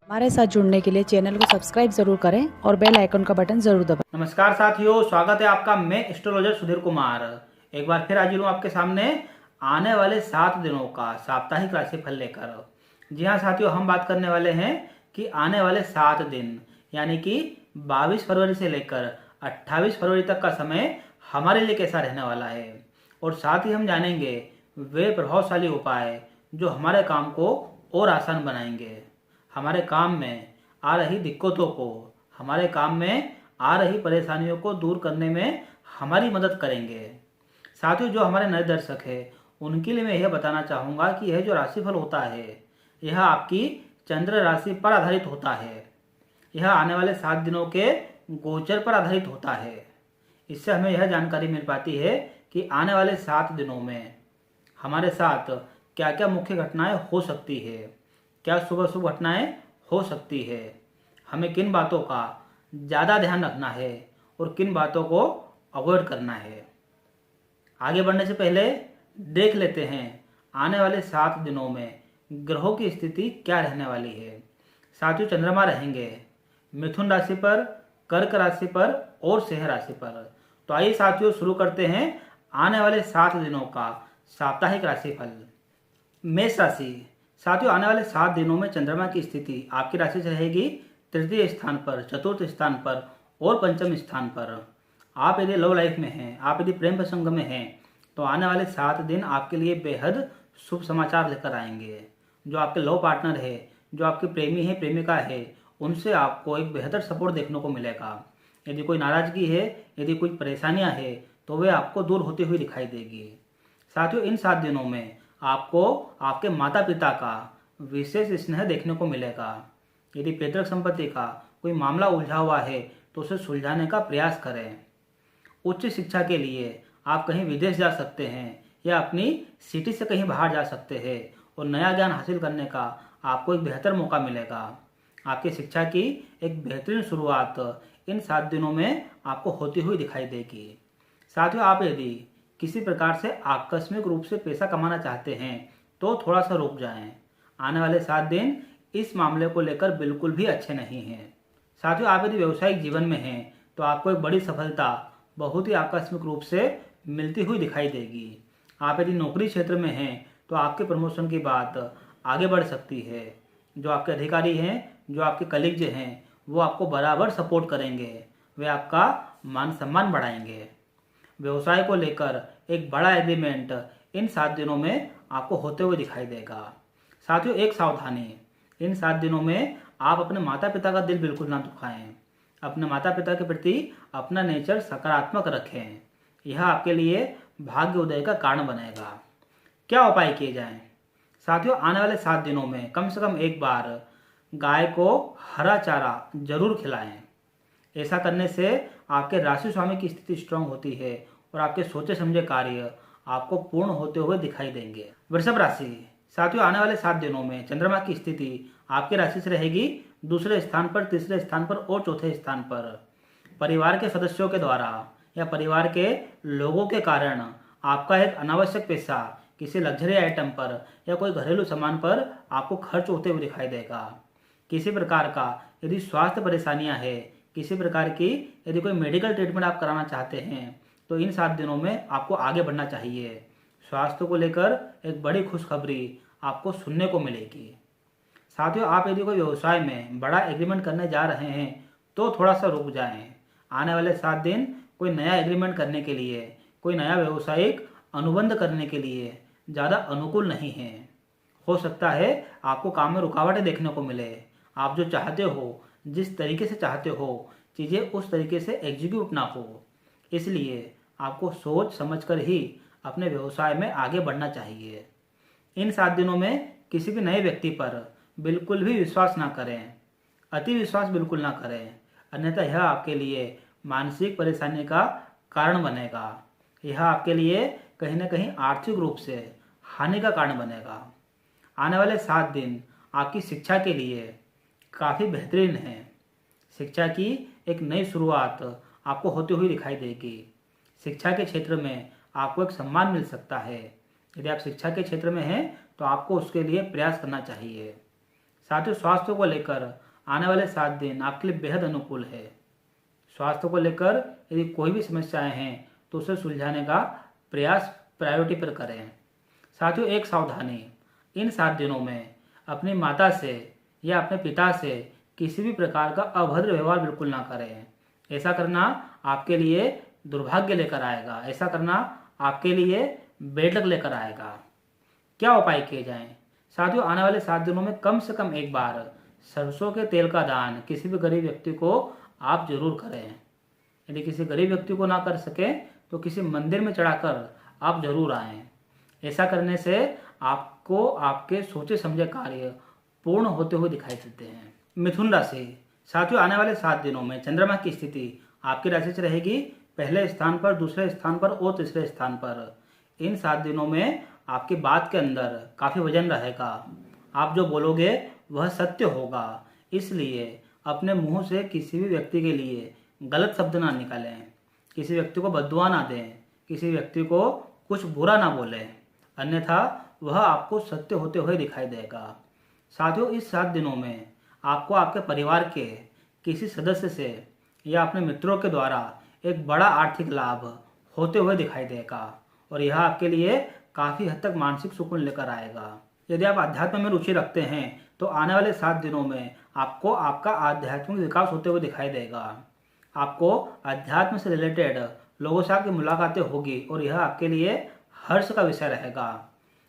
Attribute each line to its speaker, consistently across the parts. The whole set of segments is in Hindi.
Speaker 1: हमारे साथ जुड़ने के लिए चैनल को सब्सक्राइब जरूर करें और बेल आइकन का बटन जरूर दबाएं।
Speaker 2: नमस्कार साथियों, स्वागत है आपका। मैं एस्ट्रोलॉजर सुधीर कुमार एक बार फिर हाजिर हूँ आपके सामने आने वाले 7 दिनों का साप्ताहिक राशिफल लेकर। जी हाँ साथियों, हम बात करने वाले हैं कि आने वाले 7 दिन यानी कि 22 फरवरी से लेकर 28 फरवरी तक का समय हमारे लिए कैसा रहने वाला है, और साथ ही हम जानेंगे वे प्रभावशाली उपाय जो हमारे काम को और आसान बनाएंगे, हमारे काम में आ रही दिक्कतों को, हमारे काम में आ रही परेशानियों को दूर करने में हमारी मदद करेंगे। साथियों, जो हमारे नए दर्शक हैं उनके लिए मैं यह बताना चाहूँगा कि यह जो राशिफल होता है यह आपकी चंद्र राशि पर आधारित होता है। यह आने वाले 7 दिनों के गोचर पर आधारित होता है। इससे हमें यह जानकारी मिल पाती है कि आने वाले 7 दिनों में हमारे साथ क्या क्या मुख्य घटनाएं हो सकती है, क्या शुभ शुभ घटनाएं हो सकती है, हमें किन बातों का ज़्यादा ध्यान रखना है और किन बातों को अवॉइड करना है। आगे बढ़ने से पहले देख लेते हैं आने वाले 7 दिनों में ग्रहों की स्थिति क्या रहने वाली है। साथियों, चंद्रमा रहेंगे मिथुन राशि पर, कर्क राशि पर और सिंह राशि पर। तो आइए साथियों, शुरू करते हैं आने वाले 7 दिनों का साप्ताहिक राशिफल। मेष राशि। साथियों, आने वाले 7 दिनों में चंद्रमा की स्थिति आपकी राशि से रहेगी तृतीय स्थान पर, चतुर्थ स्थान पर और पंचम स्थान पर। आप यदि लव लाइफ में हैं, आप यदि प्रेम प्रसंग में हैं, तो आने वाले 7 दिन आपके लिए बेहद शुभ समाचार लेकर आएंगे। जो आपके लव पार्टनर है, जो आपके प्रेमी है, प्रेमिका है, उनसे आपको एक बेहतर सपोर्ट देखने को मिलेगा। यदि कोई नाराजगी है, यदि कोई परेशानियां है, तो वे आपको दूर होती हुई दिखाई देगी। साथियों, इन 7 दिनों में आपको आपके माता पिता का विशेष स्नेह देखने को मिलेगा। यदि पैतृक संपत्ति का कोई मामला उलझा हुआ है तो उसे सुलझाने का प्रयास करें। उच्च शिक्षा के लिए आप कहीं विदेश जा सकते हैं या अपनी सिटी से कहीं बाहर जा सकते हैं और नया ज्ञान हासिल करने का आपको एक बेहतर मौका मिलेगा। आपकी शिक्षा की एक बेहतरीन शुरुआत इन 7 दिनों में आपको होती हुई दिखाई देगी। साथियों, आप यदि किसी प्रकार से आकस्मिक रूप से पैसा कमाना चाहते हैं तो थोड़ा सा रुक जाएं। आने वाले 7 दिन इस मामले को लेकर बिल्कुल भी अच्छे नहीं हैं। साथियों, आप यदि व्यावसायिक जीवन में हैं तो आपको एक बड़ी सफलता बहुत ही आकस्मिक रूप से मिलती हुई दिखाई देगी। आप यदि नौकरी क्षेत्र में हैं तो आपके प्रमोशन की बात आगे बढ़ सकती है। जो आपके अधिकारी हैं, जो आपके कलीग्स हैं, वो आपको बराबर सपोर्ट करेंगे, वे आपका मान सम्मान बढ़ाएंगे। व्यवसाय को लेकर एक बड़ा एग्रीमेंट इन 7 दिनों में आपको होते हुए दिखाई देगा। साथियों, एक सावधानी, इन 7 दिनों में आप अपने माता पिता का दिल बिल्कुल ना दुखाएं। अपने माता पिता के प्रति अपना नेचर सकारात्मक रखें। यह आपके लिए भाग्य उदय का कारण बनेगा। क्या उपाय किए जाएं? साथियों, आने वाले 7 दिनों में कम से कम एक बार गाय को हरा चारा जरूर खिलाएं। ऐसा करने से आपके राशि स्वामी की स्थिति स्ट्रांग होती है और आपके सोचे समझे कार्य आपको पूर्ण होते हुए दिखाई देंगे। वृषभ राशि। साथियों, आने वाले 7 दिनों में चंद्रमा की स्थिति आपकी राशि से रहेगी दूसरे स्थान पर, तीसरे स्थान पर और चौथे स्थान पर। परिवार के सदस्यों के द्वारा या परिवार के लोगों के कारण आपका एक अनावश्यक पैसा किसी लग्जरी आइटम पर या कोई घरेलू सामान पर आपको खर्च होते हुए दिखाई देगा। किसी प्रकार का यदि स्वास्थ्य परेशानियां है, किसी प्रकार की यदि कोई मेडिकल ट्रीटमेंट आप कराना चाहते हैं तो इन 7 दिनों में आपको आगे बढ़ना चाहिए। स्वास्थ्य को लेकर एक बड़ी खुशखबरी आपको सुनने को मिलेगी। साथियों, आप यदि कोई व्यवसाय में बड़ा एग्रीमेंट करने जा रहे हैं तो थोड़ा सा रुक जाएं। आने वाले 7 दिन कोई नया एग्रीमेंट करने के लिए, कोई नया व्यवसायिक अनुबंध करने के लिए ज़्यादा अनुकूल नहीं है। हो सकता है आपको काम में रुकावटें देखने को मिले। आप जो चाहते हो, जिस तरीके से चाहते हो, चीज़ें उस तरीके से एग्जीक्यूट ना हो। इसलिए आपको सोच समझकर ही अपने व्यवसाय में आगे बढ़ना चाहिए। इन 7 दिनों में किसी भी नए व्यक्ति पर बिल्कुल भी विश्वास ना करें, अति विश्वास बिल्कुल ना करें, अन्यथा यह आपके लिए मानसिक परेशानी का कारण बनेगा। यह आपके लिए कहीं ना कहीं आर्थिक रूप से हानि का कारण बनेगा। आने वाले 7 दिन आपकी शिक्षा के लिए काफ़ी बेहतरीन है। शिक्षा की एक नई शुरुआत आपको होती हुई दिखाई देगी। शिक्षा के क्षेत्र में आपको एक सम्मान मिल सकता है। यदि आप शिक्षा के क्षेत्र में हैं तो आपको उसके लिए प्रयास करना चाहिए। साथियों स्वास्थ्य को लेकर आने वाले 7 दिन आपके लिए बेहद अनुकूल है। स्वास्थ्य को लेकर यदि कोई भी समस्याएं हैं तो उसे सुलझाने का प्रयास प्रायोरिटी पर करें। साथियों एक सावधानी, इन 7 दिनों में अपनी माता से या अपने पिता से किसी भी प्रकार का अभद्र व्यवहार बिल्कुल ना करें। ऐसा करना आपके लिए दुर्भाग्य लेकर आएगा, ऐसा करना आपके लिए बेड लक लेकर आएगा। क्या उपाय किए जाएं? साथियों आने वाले 7 दिनों में कम से कम एक बार सरसों के तेल का दान किसी भी गरीब व्यक्ति को आप जरूर करें। यदि किसी गरीब व्यक्ति को ना कर सके तो किसी मंदिर में चढ़ाकर आप जरूर आएं। ऐसा करने से आपको आपके सोचे समझे कार्य पूर्ण होते हुए दिखाई देते हैं। मिथुन राशि, साथियों आने वाले 7 दिनों में चंद्रमा की स्थिति आपकी राशि से रहेगी पहले स्थान पर, दूसरे स्थान पर और तीसरे स्थान पर। इन 7 दिनों में आपकी बात के अंदर काफी वजन रहेगा। आप जो बोलोगे वह सत्य होगा, इसलिए अपने मुंह से किसी भी व्यक्ति के लिए गलत शब्द ना निकालें, किसी व्यक्ति को बद्दुआ ना दें, किसी व्यक्ति को कुछ बुरा ना बोलें, अन्यथा वह आपको सत्य होते हुए दिखाई देगा। साथियों इस 7 दिनों में आपको आपके परिवार के किसी सदस्य से या अपने मित्रों के द्वारा एक बड़ा आर्थिक लाभ होते हुए दिखाई देगा और यह आपके लिए काफ़ी हद तक मानसिक सुकून लेकर आएगा। यदि आप अध्यात्म में रुचि रखते हैं तो आने वाले 7 दिनों में आपको आपका आध्यात्मिक विकास होते हुए दिखाई देगा। आपको अध्यात्म से रिलेटेड लोगों से आपकी मुलाकातें होगी और यह आपके लिए हर्ष का विषय रहेगा।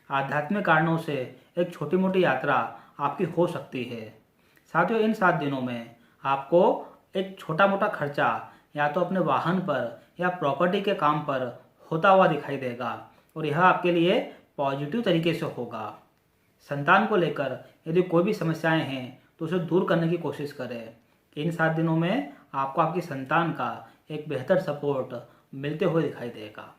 Speaker 2: आध्यात्मिक कारणों से एक छोटी मोटी यात्रा आपकी हो सकती है। साथियों इन 7 दिनों में आपको एक छोटा मोटा खर्चा या तो अपने वाहन पर या प्रॉपर्टी के काम पर होता हुआ दिखाई देगा और यह आपके लिए पॉजिटिव तरीके से होगा। संतान को लेकर यदि कोई भी समस्याएं हैं तो उसे दूर करने की कोशिश करें। इन 7 दिनों में आपको आपकी संतान का एक बेहतर सपोर्ट मिलते हुए दिखाई देगा।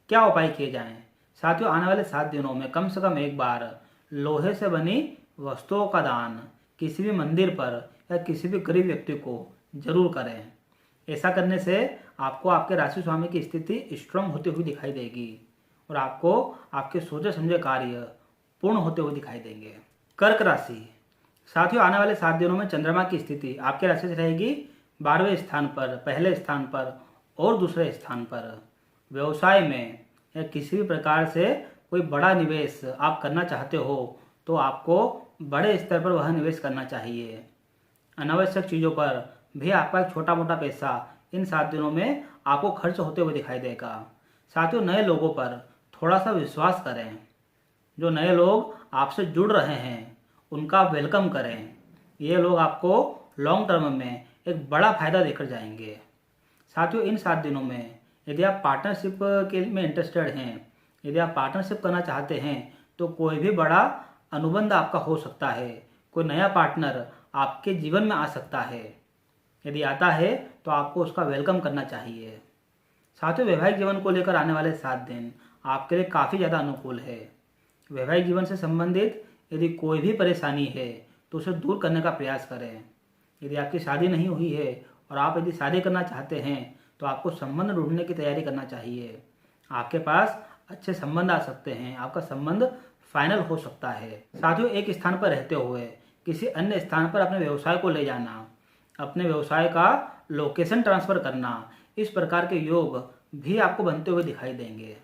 Speaker 2: क्या उपाय किए जाएं? साथियों आने वाले 7 दिनों में कम से कम एक बार लोहे से बनी वस्तुओं का दान किसी भी मंदिर पर या किसी भी गरीब व्यक्ति को जरूर करें। ऐसा करने से आपको आपके राशि स्वामी की स्थिति स्ट्रांग होती हुई दिखाई देगी और आपको आपके सोचे समझे कार्य पूर्ण होते हुए दिखाई देंगे। कर्क राशि, साथियों आने वाले 7 दिनों में चंद्रमा की स्थिति आपके राशि से रहेगी 12वें स्थान पर, पहले स्थान पर और दूसरे स्थान पर। व्यवसाय में या किसी भी प्रकार से कोई बड़ा निवेश आप करना चाहते हो तो आपको बड़े स्तर पर वह निवेश करना चाहिए। अनावश्यक चीज़ों पर भी आपका एक छोटा मोटा पैसा इन 7 दिनों में आपको खर्च होते हुए दिखाई देगा। साथियों नए लोगों पर थोड़ा सा विश्वास करें। जो नए लोग आपसे जुड़ रहे हैं उनका आप वेलकम करें। ये लोग आपको लॉन्ग टर्म में एक बड़ा फायदा देकर जाएंगे। साथियों इन 7 दिनों में यदि आप पार्टनरशिप के में इंटरेस्टेड हैं, यदि आप पार्टनरशिप करना चाहते हैं तो कोई भी बड़ा अनुबंध आपका हो सकता है। कोई नया पार्टनर आपके जीवन में आ सकता है। यदि आता है तो आपको उसका वेलकम करना चाहिए। साथियों वैवाहिक जीवन को लेकर आने वाले 7 दिन आपके लिए काफ़ी ज़्यादा अनुकूल है। वैवाहिक जीवन से संबंधित यदि कोई भी परेशानी है तो उसे दूर करने का प्रयास करें। यदि आपकी शादी नहीं हुई है और आप यदि शादी करना चाहते हैं तो आपको संबंध ढूंढने की तैयारी करना चाहिए। आपके पास अच्छे संबंध आ सकते हैं, आपका संबंध फाइनल हो सकता है। साथियों एक स्थान पर रहते हुए किसी अन्य स्थान पर अपने व्यवसाय को ले जाना, अपने व्यवसाय का लोकेशन ट्रांसफर करना, इस प्रकार के योग भी आपको बनते हुए दिखाई देंगे।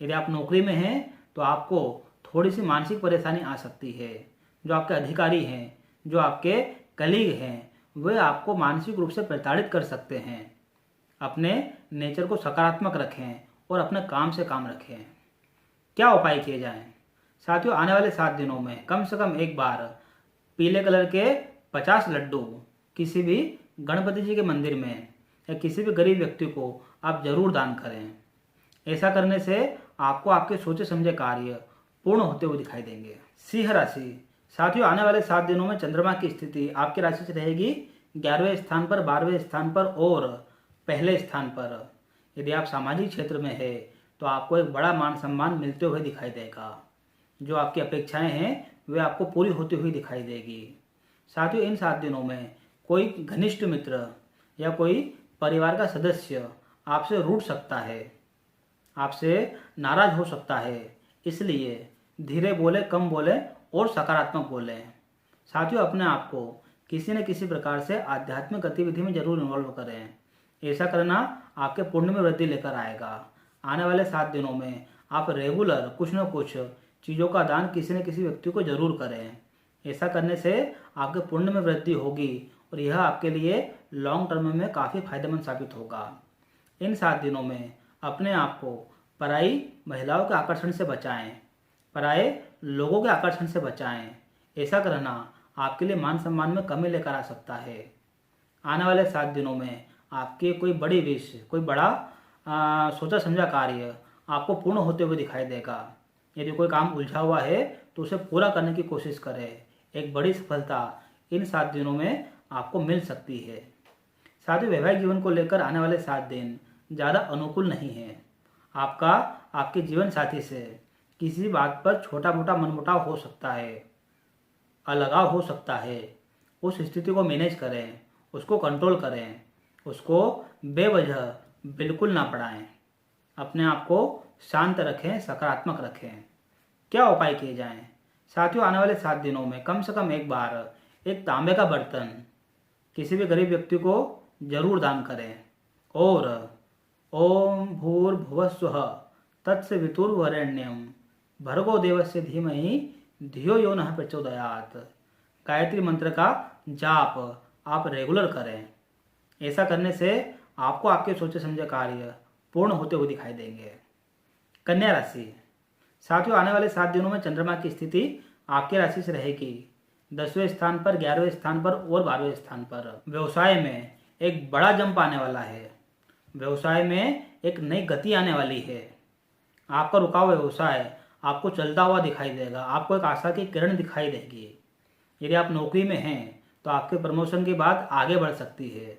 Speaker 2: यदि आप नौकरी में हैं तो आपको थोड़ी सी मानसिक परेशानी आ सकती है। जो आपके अधिकारी हैं, जो आपके कलीग हैं, वे आपको मानसिक रूप से प्रताड़ित कर सकते हैं। अपने नेचर को सकारात्मक रखें और अपने काम से काम रखें। क्या उपाय किए जाएं? साथियों आने वाले 7 दिनों में कम से कम एक बार पीले कलर के 50 लड्डू किसी भी गणपति जी के मंदिर में या किसी भी गरीब व्यक्ति को आप जरूर दान करें। ऐसा करने से आपको आपके सोचे समझे कार्य पूर्ण होते हुए दिखाई देंगे। सिंह राशि, साथियों आने वाले 7 दिनों में चंद्रमा की स्थिति आपकी राशि से रहेगी 11वें स्थान पर, 12वें स्थान पर और पहले स्थान पर। यदि आप सामाजिक क्षेत्र में है तो आपको एक बड़ा मान सम्मान मिलते हुए दिखाई देगा। जो आपकी अपेक्षाएं हैं वे आपको पूरी होती हुई दिखाई देगी। साथियों इन 7 दिनों में कोई घनिष्ठ मित्र या कोई परिवार का सदस्य आपसे रूठ सकता है, आपसे नाराज हो सकता है। इसलिए धीरे बोले, कम बोले और सकारात्मक बोले। साथियों अपने आप को किसी न किसी प्रकार से आध्यात्मिक गतिविधि में जरूर इन्वॉल्व करें। ऐसा करना आपके पुण्य में वृद्धि लेकर आएगा। आने वाले 7 दिनों में आप रेगुलर कुछ न कुछ चीज़ों का दान किसी न किसी व्यक्ति को जरूर करें। ऐसा करने से आपके पुण्य में वृद्धि होगी और यह आपके लिए लॉन्ग टर्म में काफ़ी फायदेमंद साबित होगा। इन 7 दिनों में अपने आप को पराई महिलाओं के आकर्षण से बचाएं, पराए लोगों के आकर्षण से बचाएं। ऐसा करना आपके लिए मान सम्मान में कमी लेकर आ सकता है। आने वाले 7 दिनों में आपके कोई बड़ी विश, कोई बड़ा सोचा समझा कार्य आपको पूर्ण होते हुए दिखाई देगा। यदि कोई काम उलझा हुआ है तो उसे पूरा करने की कोशिश करें। एक बड़ी सफलता इन 7 दिनों में आपको मिल सकती है। साथियों वैवाहिक जीवन को लेकर आने वाले 7 दिन ज़्यादा अनुकूल नहीं है। आपका आपके जीवन साथी से किसी बात पर छोटा मोटा मनमुटाव हो सकता है, अलगाव हो सकता है। उस स्थिति को मैनेज करें, उसको कंट्रोल करें, उसको बेवजह बिल्कुल ना बढ़ाएं। अपने आप को शांत रखें, सकारात्मक रखें। क्या उपाय किए जाएं? साथियों आने वाले 7 दिनों में कम से कम एक बार एक तांबे का बर्तन किसी भी गरीब व्यक्ति को जरूर दान करें। और ओम भूर्भुवस्सुः तत्सवितुर्वरेण्यं भर्गो देवस्य धीमहि धियो यो नः प्रचोदयात् गायत्री मंत्र का जाप आप रेगुलर करें। ऐसा करने से आपको आपके सोचे समझे कार्य पूर्ण होते हुए दिखाई देंगे। कन्या राशि। साथियों आने वाले 7 दिनों में चंद्रमा की स्थिति आपकी राशि से रहेगी 10वें स्थान पर, 11वें स्थान पर और 12वें स्थान पर। व्यवसाय में एक बड़ा जंप आने वाला है। व्यवसाय में एक नई गति आने वाली है। आपका रुका हुआ व्यवसाय आपको चलता हुआ दिखाई देगा। आपको एक आशा की किरण दिखाई देगी। यदि आप नौकरी में हैं तो आपके प्रमोशन की बात आगे बढ़ सकती है।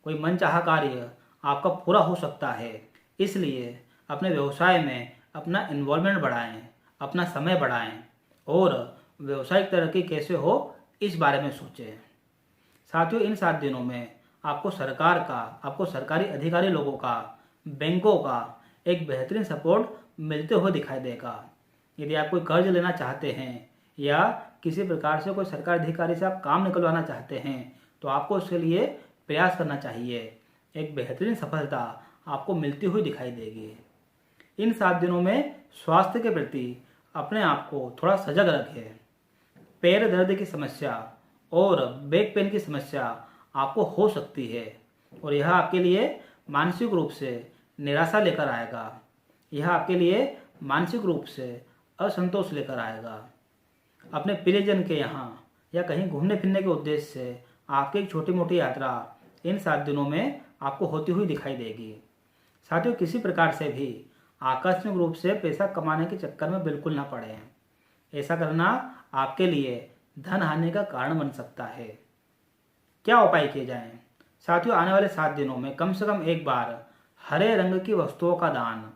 Speaker 2: कोई मनचाहा कार्य आपका पूरा हो सकता है। इसलिए अपने व्यवसाय में अपना इन्वॉल्वमेंट बढ़ाएं, अपना समय बढ़ाएं और व्यवसायिक तरक्की कैसे हो इस बारे में सोचें। साथियों इन 7 दिनों में आपको सरकार का, आपको सरकारी अधिकारी लोगों का, बैंकों का एक बेहतरीन सपोर्ट मिलते हुए दिखाई देगा। यदि आप कोई कर्ज लेना चाहते हैं या किसी प्रकार से कोई सरकारी अधिकारी से आप काम निकलवाना चाहते हैं तो आपको उसके लिए प्रयास करना चाहिए। एक बेहतरीन सफलता आपको मिलती हुई दिखाई देगी। इन 7 दिनों में स्वास्थ्य के प्रति अपने आप को थोड़ा सजग रखें। पैर दर्द की समस्या और बैक पेन की समस्या आपको हो सकती है और यह आपके लिए मानसिक रूप से निराशा लेकर आएगा। यह आपके लिए मानसिक रूप से असंतोष लेकर आएगा। अपने प्रियजन के यहाँ या कहीं घूमने फिरने के उद्देश्य से आपकी एक छोटी मोटी यात्रा इन 7 दिनों में आपको होती हुई दिखाई देगी। साथियों किसी प्रकार से भी आकस्मिक रूप से पैसा कमाने के चक्कर में बिल्कुल ना पड़े। ऐसा करना आपके लिए धन हानि का कारण बन सकता है। क्या उपाय किए जाएं? साथियों आने वाले 7 दिनों में कम से कम एक बार हरे रंग की वस्तुओं का दान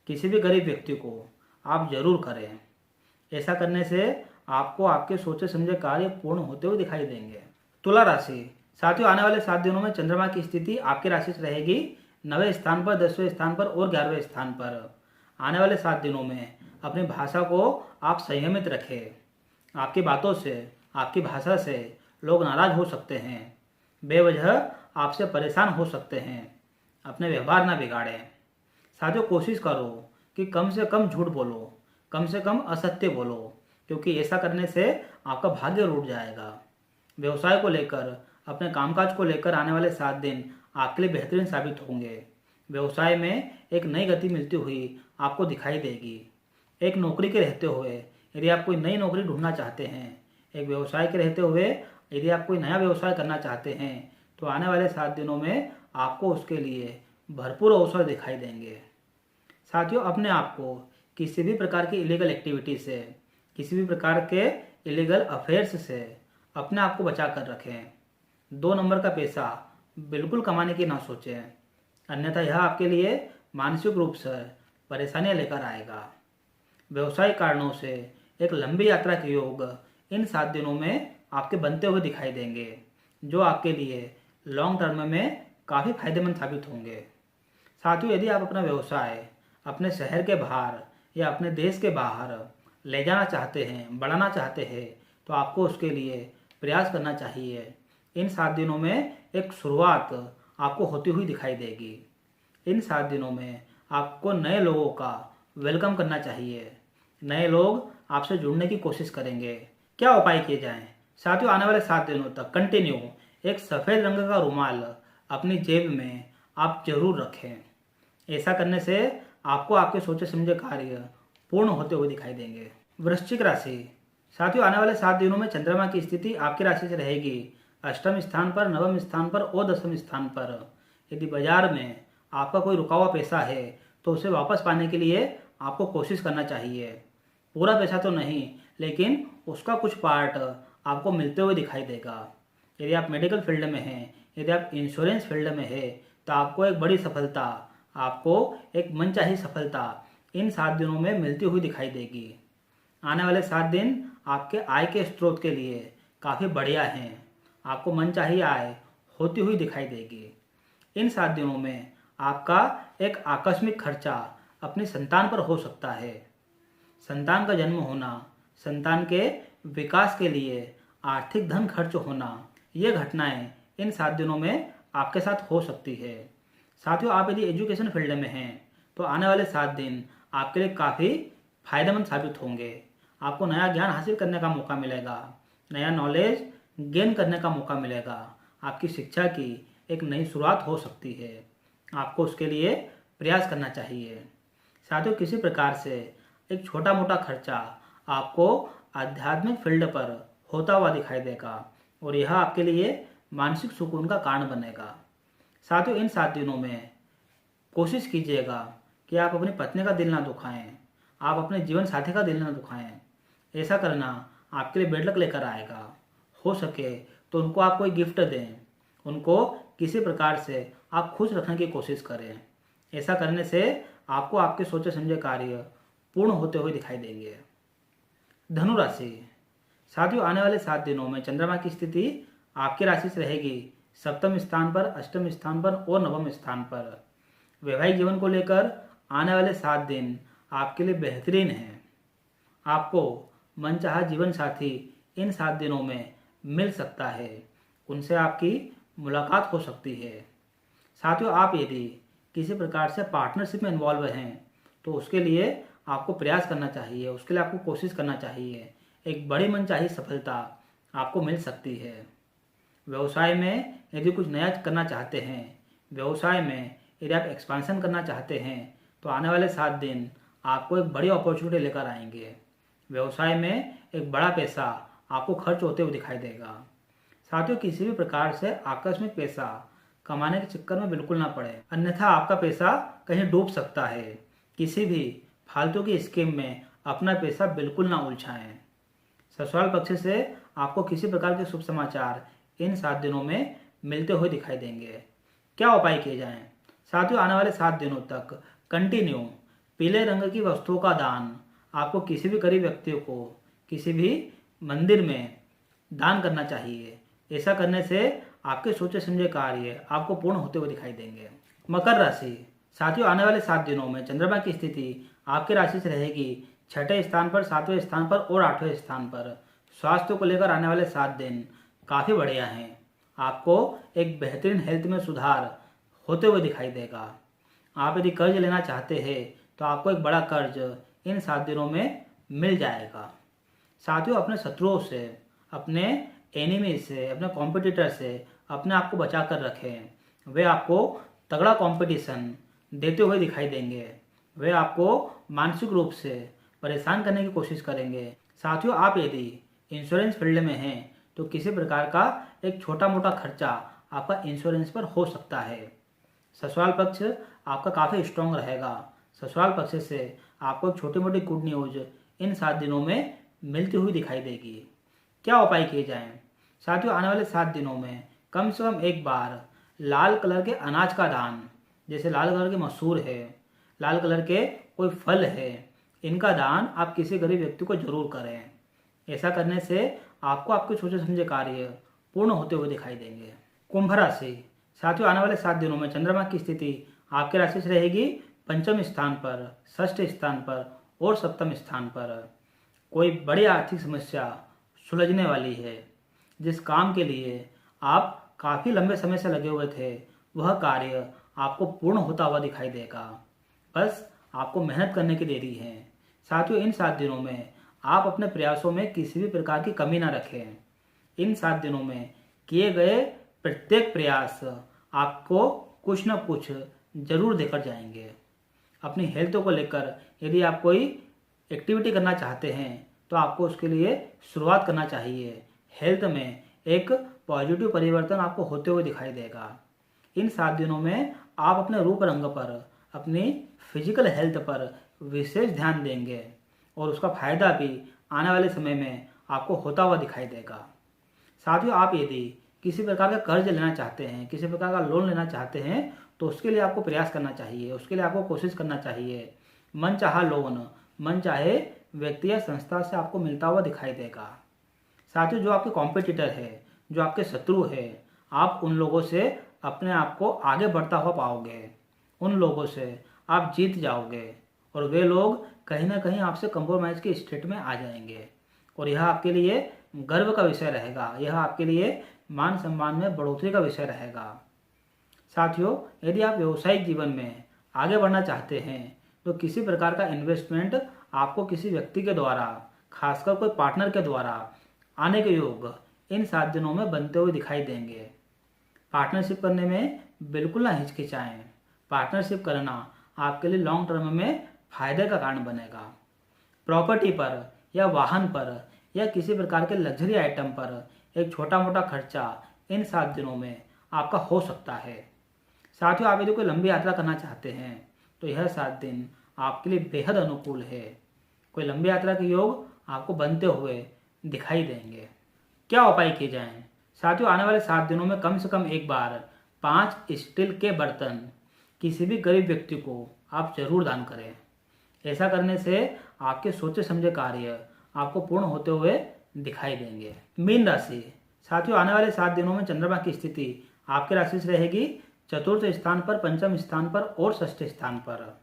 Speaker 2: किसी भी गरीब व्यक्ति को आप जरूर करें। ऐसा करने से आपको आपके सोचे समझे कार्य पूर्ण होते हुए दिखाई देंगे। तुला राशि। साथियों आने वाले 7 दिनों में चंद्रमा की स्थिति आपकी राशि से रहेगी 9वें स्थान पर, 10वें स्थान पर और 11वें स्थान पर। आने वाले 7 दिनों में अपनी भाषा को आप संयमित रखें। आपकी बातों से, आपकी भाषा से लोग नाराज हो सकते हैं, बेवजह आपसे परेशान हो सकते हैं। अपने व्यवहार ना बिगाड़ें। साथियों कोशिश करो कि कम से कम झूठ बोलो, कम से कम असत्य बोलो, क्योंकि ऐसा करने से आपका भाग्य रूठ जाएगा। व्यवसाय को लेकर, अपने कामकाज को लेकर आने वाले 7 दिन आपके लिए बेहतरीन साबित होंगे। व्यवसाय में एक नई गति मिलती हुई आपको दिखाई देगी। एक नौकरी के रहते हुए यदि आप कोई नई नौकरी ढूंढना चाहते हैं, एक व्यवसाय के रहते हुए यदि आप कोई नया व्यवसाय करना चाहते हैं तो आने वाले 7 दिनों में आपको उसके लिए भरपूर अवसर दिखाई देंगे। साथियों अपने आप को किसी भी प्रकार की इलीगल एक्टिविटी से, किसी भी प्रकार के इलीगल अफेयर्स से अपने आप को बचा कर रखें। 2 नंबर का पैसा बिल्कुल कमाने की ना सोचें, अन्यथा यह आपके लिए मानसिक रूप से परेशानियां लेकर आएगा। व्यवसायिक कारणों से एक लंबी यात्रा के योग इन 7 दिनों में आपके बनते हुए दिखाई देंगे, जो आपके लिए लॉन्ग टर्म में काफ़ी फायदेमंद साबित होंगे। साथियों यदि आप अपना व्यवसाय अपने शहर के बाहर या अपने देश के बाहर ले जाना चाहते हैं, बढ़ाना चाहते हैं, तो आपको उसके लिए प्रयास करना चाहिए। इन 7 दिनों में एक शुरुआत आपको होती हुई दिखाई देगी। इन 7 दिनों में आपको नए लोगों का वेलकम करना चाहिए। नए लोग आपसे जुड़ने की कोशिश करेंगे। क्या उपाय किए जाएं? साथियों, आने वाले 7 दिनों तक कंटिन्यू एक सफ़ेद रंग का रुमाल अपनी जेब में आप जरूर रखें। ऐसा करने से आपको आपके सोचे समझे कार्य पूर्ण होते हुए दिखाई देंगे। वृश्चिक राशि। साथियों, आने वाले 7 दिनों में चंद्रमा की स्थिति आपकी राशि से रहेगी अष्टम स्थान पर, नवम स्थान पर और दसम स्थान पर। यदि बाजार में आपका कोई रुका हुआ पैसा है तो उसे वापस पाने के लिए आपको कोशिश करना चाहिए। पूरा पैसा तो नहीं, लेकिन उसका कुछ पार्ट आपको मिलते हुए दिखाई देगा। यदि आप मेडिकल फील्ड में हैं, यदि आप इंश्योरेंस फील्ड में हैं, तो आपको एक बड़ी सफलता, आपको एक मनचाही सफलता इन 7 दिनों में मिलती हुई दिखाई देगी। आने वाले 7 दिन आपके आय के स्रोत के लिए काफ़ी बढ़िया हैं। आपको मनचाही आय होती हुई दिखाई देगी। इन 7 दिनों में आपका एक आकस्मिक खर्चा अपनी संतान पर हो सकता है। संतान का जन्म होना, संतान के विकास के लिए आर्थिक धन खर्च होना, ये घटनाएं इन 7 दिनों में आपके साथ हो सकती है। साथियों, आप यदि एजुकेशन फील्ड में हैं तो आने वाले 7 दिन आपके लिए काफ़ी फायदेमंद साबित होंगे। आपको नया ज्ञान हासिल करने का मौका मिलेगा, नया नॉलेज गेन करने का मौका मिलेगा। आपकी शिक्षा की एक नई शुरुआत हो सकती है। आपको उसके लिए प्रयास करना चाहिए। साथियों, किसी प्रकार से एक छोटा मोटा खर्चा आपको आध्यात्मिक फील्ड पर होता हुआ दिखाई देगा और यह आपके लिए मानसिक सुकून का कारण बनेगा। साथियों, इन 7 दिनों में कोशिश कीजिएगा कि आप अपनी पत्नी का दिल ना दुखाएं, आप अपने जीवन साथी का दिल ना दुखाएं। ऐसा करना आपके लिए बेड लक लेकर आएगा। हो सके तो उनको आप कोई गिफ्ट दें, उनको किसी प्रकार से आप खुश रखने की कोशिश करें। ऐसा करने से आपको आपके सोचे समझे कार्य पूर्ण होते हुए दिखाई देंगे। धनु राशि। साथियों, आने वाले 7 दिनों में चंद्रमा की स्थिति आपकी राशि से रहेगी सप्तम स्थान पर, अष्टम स्थान पर और नवम स्थान पर। वैवाहिक जीवन को लेकर आने वाले 7 दिन आपके लिए बेहतरीन हैं। आपको मनचाहा जीवन साथी इन 7 दिनों में मिल सकता है, उनसे आपकी मुलाकात हो सकती है। साथियों, आप यदि किसी प्रकार से पार्टनरशिप में इन्वॉल्व हैं तो उसके लिए आपको प्रयास करना चाहिए, उसके लिए आपको कोशिश करना चाहिए। एक बड़ी मनचाही सफलता आपको मिल सकती है। व्यवसाय में यदि कुछ नया करना चाहते हैं, व्यवसाय में यदि आप एक्सपेंशन करना चाहते हैं तो आने वाले 7 दिन आपको एक बड़ी अपॉर्चुनिटी लेकर आएंगे। व्यवसाय में एक बड़ा पैसा आपको खर्च होते हुए दिखाई देगा। साथियों, किसी भी प्रकार से आकस्मिक पैसा कमाने के चक्कर में बिल्कुल ना पड़े, अन्यथा आपका पैसा कहीं डूब सकता है। किसी भी फालतू की स्कीम में अपना पैसा बिल्कुल ना उलझाएं। ससुराल पक्ष से आपको किसी प्रकार के शुभ समाचार इन 7 दिनों में मिलते हुए दिखाई देंगे। क्या उपाय किए जाएं? साथियों, आने वाले 7 दिनों तक कंटिन्यू पीले रंग की वस्तुओं का दान आपको किसी भी गरीब व्यक्ति को किसी भी मंदिर में दान करना चाहिए। ऐसा करने से आपके सोचे समझे कार्य आपको पूर्ण होते हुए दिखाई देंगे। मकर राशि। साथियों, आने वाले 7 दिनों में चंद्रमा की स्थिति आपकी राशि से रहेगी 6ठे स्थान पर, 7वें स्थान पर और 8वें स्थान पर। स्वास्थ्य को लेकर आने वाले 7 दिन काफ़ी बढ़िया हैं। आपको एक बेहतरीन हेल्थ में सुधार होते हुए दिखाई देगा। आप यदि कर्ज लेना चाहते हैं तो आपको एक बड़ा कर्ज इन 7 दिनों में मिल जाएगा। साथियों, अपने शत्रुओं से, अपने एनिमी से, अपने कॉम्पिटिटर से अपने आप को बचा कर रखें। वे आपको तगड़ा कंपटीशन देते हुए दिखाई देंगे। वे आपको मानसिक रूप से परेशान करने की कोशिश करेंगे। साथियों, आप यदि इंश्योरेंस फील्ड में हैं तो किसी प्रकार का एक छोटा मोटा खर्चा आपका इंश्योरेंस पर हो सकता है। ससुराल पक्ष आपका काफ़ी स्ट्रॉन्ग रहेगा। ससुराल पक्ष से आपको छोटी मोटी गुड न्यूज इन 7 दिनों में मिलती हुई दिखाई देगी। क्या उपाय किए जाएं? साथियों, आने वाले 7 दिनों में कम से कम एक बार लाल कलर के अनाज का दान, जैसे लाल कलर के मसूर है, लाल कलर के कोई फल है, इनका दान आप किसी गरीब व्यक्ति को जरूर करें। ऐसा करने से आपको आपके सोचे समझे कार्य पूर्ण होते हुए दिखाई देंगे। कुंभ राशि। साथियों, आने वाले 7 दिनों में चंद्रमा की स्थिति आपकी राशि से रहेगी पंचम स्थान पर, षष्ठ स्थान पर और सप्तम स्थान पर। कोई बड़ी आर्थिक समस्या सुलझने वाली है। जिस काम के लिए आप काफ़ी लंबे समय से लगे हुए थे वह कार्य आपको पूर्ण होता हुआ दिखाई देगा। बस आपको मेहनत करने की देरी है। साथियों, इन 7 दिनों में आप अपने प्रयासों में किसी भी प्रकार की कमी ना रखें। इन 7 दिनों में किए गए प्रत्येक प्रयास आपको कुछ न कुछ जरूर देकर जाएंगे। अपनी हेल्थ को लेकर यदि आप कोई एक्टिविटी करना चाहते हैं तो आपको उसके लिए शुरुआत करना चाहिए। हेल्थ में एक पॉजिटिव परिवर्तन आपको होते हुए दिखाई देगा। इन 7 दिनों में आप अपने रूप रंग पर, अपनी फिजिकल हेल्थ पर विशेष ध्यान देंगे और उसका फायदा भी आने वाले समय में आपको होता हुआ दिखाई देगा। साथियों, आप यदि किसी प्रकार का कर्ज लेना चाहते हैं, किसी प्रकार का लोन लेना चाहते हैं तो उसके लिए आपको प्रयास करना चाहिए, उसके लिए आपको कोशिश करना चाहिए। मन चाहा लोन, मन चाहे व्यक्ति या संस्था से आपको मिलता हुआ दिखाई देगा। साथियों, जो आपके कॉम्पिटिटर है, जो आपके शत्रु है, आप उन लोगों से अपने आप को आगे बढ़ता हुआ पाओगे। उन लोगों से आप जीत जाओगे और वे लोग कहीं ना कहीं आपसे कंप्रोमाइज के स्टेट में आ जाएंगे और यह आपके लिए गर्व का विषय रहेगा। यह आपके लिए मान सम्मान में बढ़ोतरी का विषय रहेगा। साथियों, यदि आप व्यवसायिक जीवन में आगे बढ़ना चाहते हैं तो किसी प्रकार का इन्वेस्टमेंट आपको किसी व्यक्ति के द्वारा, खासकर कोई पार्टनर के द्वारा आने के योग इन 7 दिनों में बनते हुए दिखाई देंगे। पार्टनरशिप करने में बिल्कुल ना हिचकिचाएं। पार्टनरशिप करना आपके लिए लॉन्ग टर्म में फायदे का कारण बनेगा। प्रॉपर्टी पर या वाहन पर या किसी प्रकार के लग्जरी आइटम पर एक छोटा मोटा खर्चा इन 7 दिनों में आपका हो सकता है। साथियों, आप यदि कोई लंबी यात्रा करना चाहते हैं तो यह 7 दिन आपके लिए बेहद अनुकूल है। कोई लंबी यात्रा के योग आपको बनते हुए दिखाई देंगे। क्या उपाय किए जाएं? साथियों, आने वाले 7 दिनों में कम से कम एक बार 5 स्टील के बर्तन किसी भी गरीब व्यक्ति को आप जरूर दान करें। ऐसा करने से आपके सोचे समझे कार्य आपको पूर्ण होते हुए दिखाई देंगे। मीन राशि। साथियों, आने वाले 7 दिनों में चंद्रमा की स्थिति आपके राशि से रहेगी 4th स्थान पर, 5th स्थान पर और 6th स्थान पर।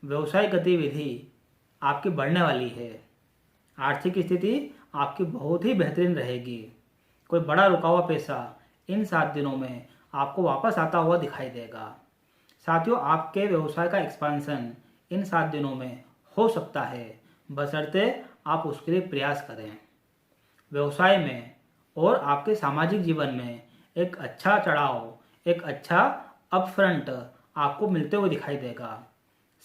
Speaker 2: व्यवसाय गतिविधि आपकी बढ़ने वाली है। आर्थिक स्थिति आपकी बहुत ही बेहतरीन रहेगी। कोई बड़ा रुका हुआ पैसा इन 7 दिनों में आपको वापस आता हुआ दिखाई देगा। साथियों, आपके व्यवसाय का एक्सपांशन इन 7 दिनों में हो सकता है, बशर्ते आप उसके लिए प्रयास करें। व्यवसाय में और आपके सामाजिक जीवन में एक अच्छा चढ़ाव, एक अच्छा अपफ्रंट आपको मिलते हुए दिखाई देगा।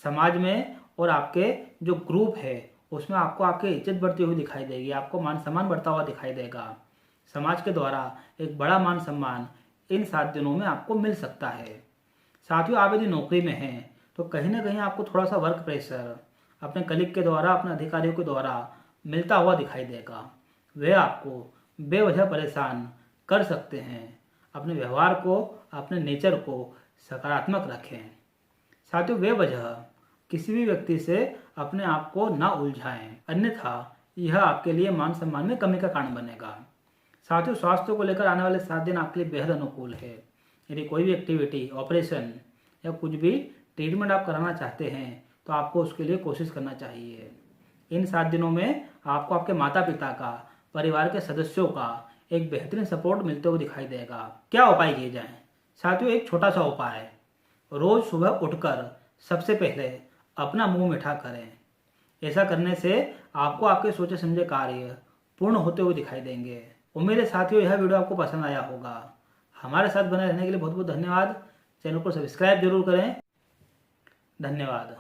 Speaker 2: समाज में और आपके जो ग्रुप है उसमें आपको आपकी इज्जत बढ़ती हुई दिखाई देगी, आपको मान सम्मान बढ़ता हुआ दिखाई देगा। समाज के द्वारा एक बड़ा मान सम्मान इन 7 दिनों में आपको मिल सकता है। साथियों, आप यदि नौकरी में हैं तो कहीं ना कहीं आपको थोड़ा सा वर्क प्रेशर अपने कलीग के द्वारा, अपने अधिकारियों के द्वारा मिलता हुआ दिखाई देगा। वे आपको बेवजह परेशान कर सकते हैं। अपने व्यवहार को, अपने नेचर को सकारात्मक रखें। साथियों, बेवजह किसी भी व्यक्ति से अपने आप को ना उलझाएं, अन्यथा यह आपके लिए मान सम्मान में कमी का कारण बनेगा। साथियों, स्वास्थ्य को लेकर आने वाले 7 दिन आपके लिए बेहद अनुकूल है। यदि कोई भी एक्टिविटी, ऑपरेशन या कुछ भी ट्रीटमेंट आप कराना चाहते हैं तो आपको उसके लिए कोशिश करना चाहिए। इन 7 दिनों में आपको आपके माता पिता का, परिवार के सदस्यों का एक बेहतरीन सपोर्ट मिलते हुए दिखाई देगा। क्या उपाय किए जाएं? साथियों, एक छोटा सा उपाय, रोज सुबह उठकर सबसे पहले अपना मुंह मीठा करें। ऐसा करने से आपको आपके सोचे समझे कार्य पूर्ण होते हुए दिखाई देंगे। उम्मीद है साथियों यह वीडियो आपको पसंद आया होगा। हमारे साथ बने रहने के लिए बहुत बहुत धन्यवाद। चैनल को सब्सक्राइब जरूर करें। धन्यवाद।